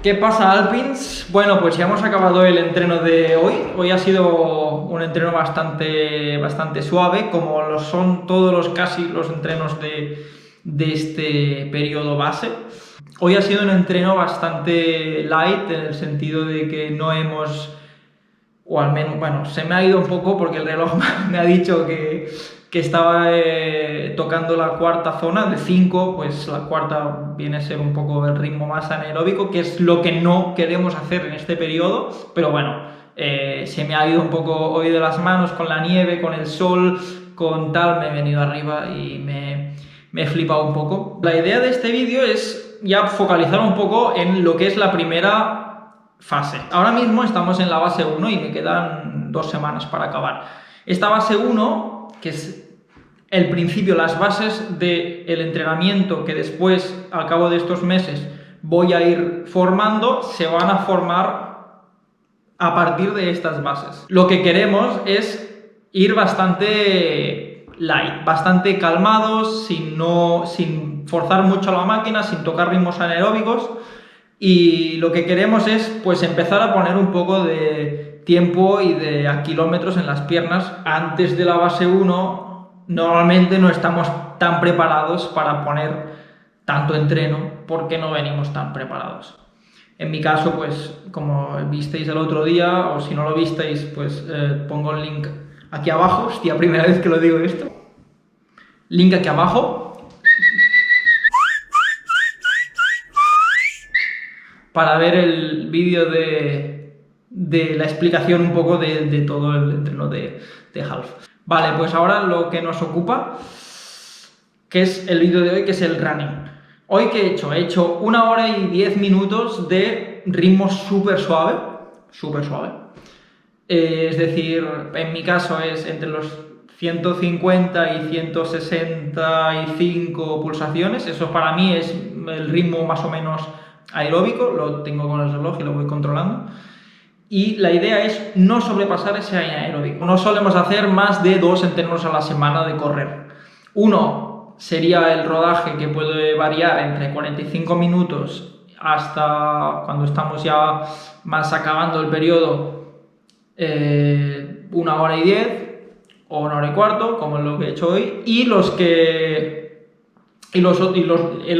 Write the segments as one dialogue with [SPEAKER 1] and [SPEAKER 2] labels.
[SPEAKER 1] ¿Qué pasa, Alpins? Bueno, pues ya hemos acabado el entreno de hoy. Hoy ha sido un entreno bastante suave, como lo son todos casi los entrenos de este periodo base. Hoy ha sido un entreno bastante light, en el sentido de que no hemos, o al menos, bueno, se me ha ido un poco porque el reloj me ha dicho que estaba tocando la cuarta zona, de 5, pues la cuarta viene a ser un poco el ritmo más anaeróbico, que es lo que no queremos hacer en este periodo, pero bueno, se me ha ido un poco hoy de las manos con la nieve, con el sol, con tal, me he venido arriba y me he flipado un poco. La idea de este vídeo es ya focalizar un poco en lo que es la primera fase. Ahora mismo estamos en la base 1 y me quedan 2 semanas para acabar. Esta base 1, que es el principio, las bases del entrenamiento que después, al cabo de estos meses, voy a ir formando, se van a formar a partir de estas bases. Lo que queremos es ir bastante light, bastante calmados, sin forzar mucho la máquina, sin tocar ritmos anaeróbicos, y lo que queremos es pues empezar a poner un poco de tiempo y de kilómetros en las piernas. Antes de la base 1 normalmente no estamos tan preparados para poner tanto entreno porque no venimos tan preparados. En mi caso, pues como visteis el otro día, o si no lo visteis, pues pongo el link aquí abajo. Hostia, primera vez que lo digo esto. Link aquí abajo para ver el vídeo de la explicación un poco de todo el entreno de half. Vale, pues ahora lo que nos ocupa, que es el vídeo de hoy, que es el running. Hoy, ¿qué he hecho? He hecho 1 hora y 10 minutos de ritmo súper suave, es decir, en mi caso es entre los 150 y 165 pulsaciones. Eso para mí es el ritmo más o menos aeróbico, lo tengo con el reloj y lo voy controlando. Y la idea es no sobrepasar ese anaeróbico. No solemos hacer más de 2 entrenos a la semana de correr. Uno sería el rodaje, que puede variar entre 45 minutos hasta, cuando estamos ya más acabando el periodo, 1 hora y 10 o 1 hora y cuarto, como es lo que he hecho hoy. Y el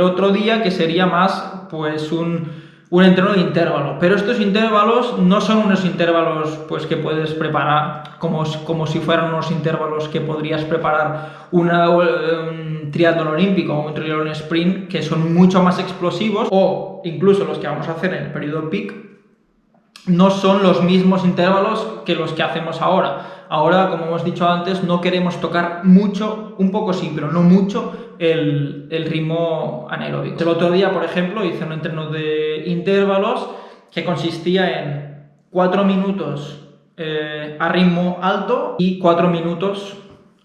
[SPEAKER 1] otro día, que sería más pues un entreno de intervalo, pero estos intervalos no son unos intervalos pues que puedes preparar como si fueran unos intervalos que podrías preparar un triatlón olímpico o un triatlón sprint, que son mucho más explosivos, o incluso los que vamos a hacer en el periodo peak. No son los mismos intervalos que los que hacemos ahora. Ahora, como hemos dicho antes, no queremos tocar mucho, un poco sí, pero no mucho, el ritmo anaeróbico. El otro día, por ejemplo, hice un entreno de intervalos que consistía en 4 minutos a ritmo alto y 4 minutos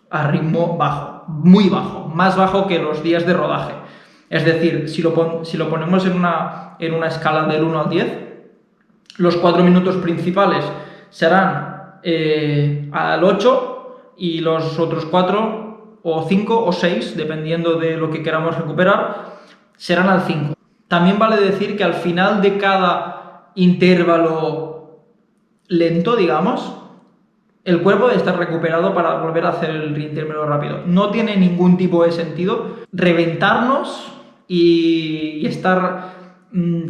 [SPEAKER 1] a ritmo bajo, muy bajo, más bajo que los días de rodaje. Es decir, si lo ponemos en una escala del 1 al 10, los 4 minutos principales serán al 8 y los otros 4 o 5 o 6, dependiendo de lo que queramos recuperar, serán al 5. También vale decir que al final de cada intervalo lento, digamos, el cuerpo debe estar recuperado para volver a hacer el intervalo rápido. No tiene ningún tipo de sentido reventarnos y estar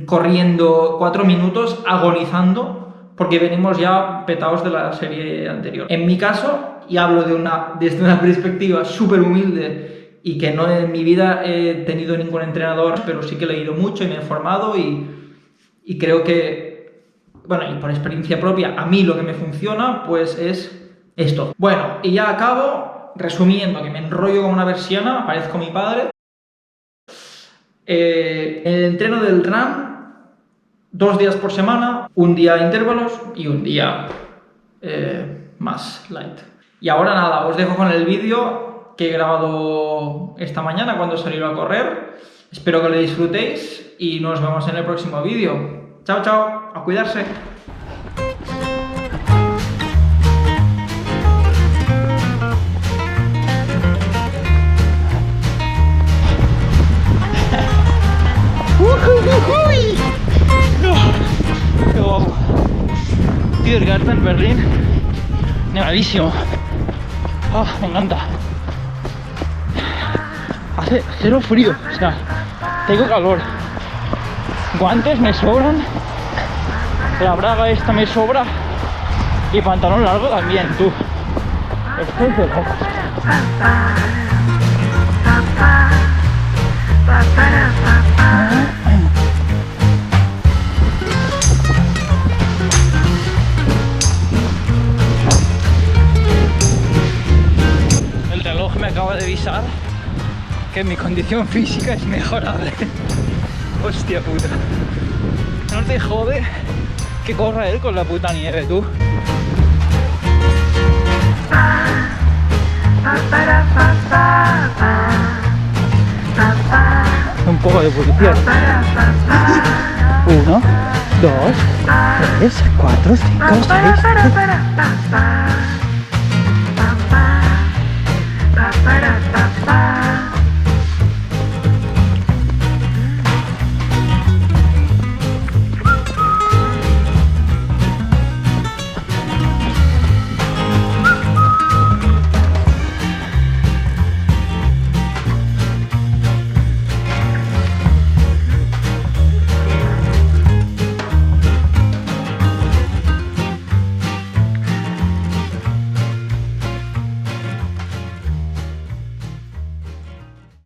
[SPEAKER 1] corriendo 4 minutos agonizando porque venimos ya petados de la serie anterior. En mi caso, y hablo desde una perspectiva súper humilde, y que no en mi vida he tenido ningún entrenador, pero sí que he leído mucho y me he formado, y creo que, bueno, y por experiencia propia, a mí lo que me funciona pues es esto. Bueno, y ya acabo resumiendo, que me enrollo como una persiana, parezco mi padre. El entreno del run, 2 días por semana, un día intervalos y un día más light. Y ahora nada, os dejo con el vídeo que he grabado esta mañana cuando he salido a correr. Espero que lo disfrutéis y nos vemos en el próximo vídeo. Chao, chao, a cuidarse.
[SPEAKER 2] Uy.
[SPEAKER 1] Tiergarten, Berlín, nevadísimo. Oh, me encanta. Hace cero frío, o sea, tengo calor. Guantes me sobran, la braga esta me sobra y pantalón largo también, tú. Estoy de locos. El reloj me acaba de avisar que mi condición física es mejorable. Hostia puta. No te jode que corra él con la puta nieve, tú. Un poco de policía. 1, 2, 3, 4, 5, 6, 7.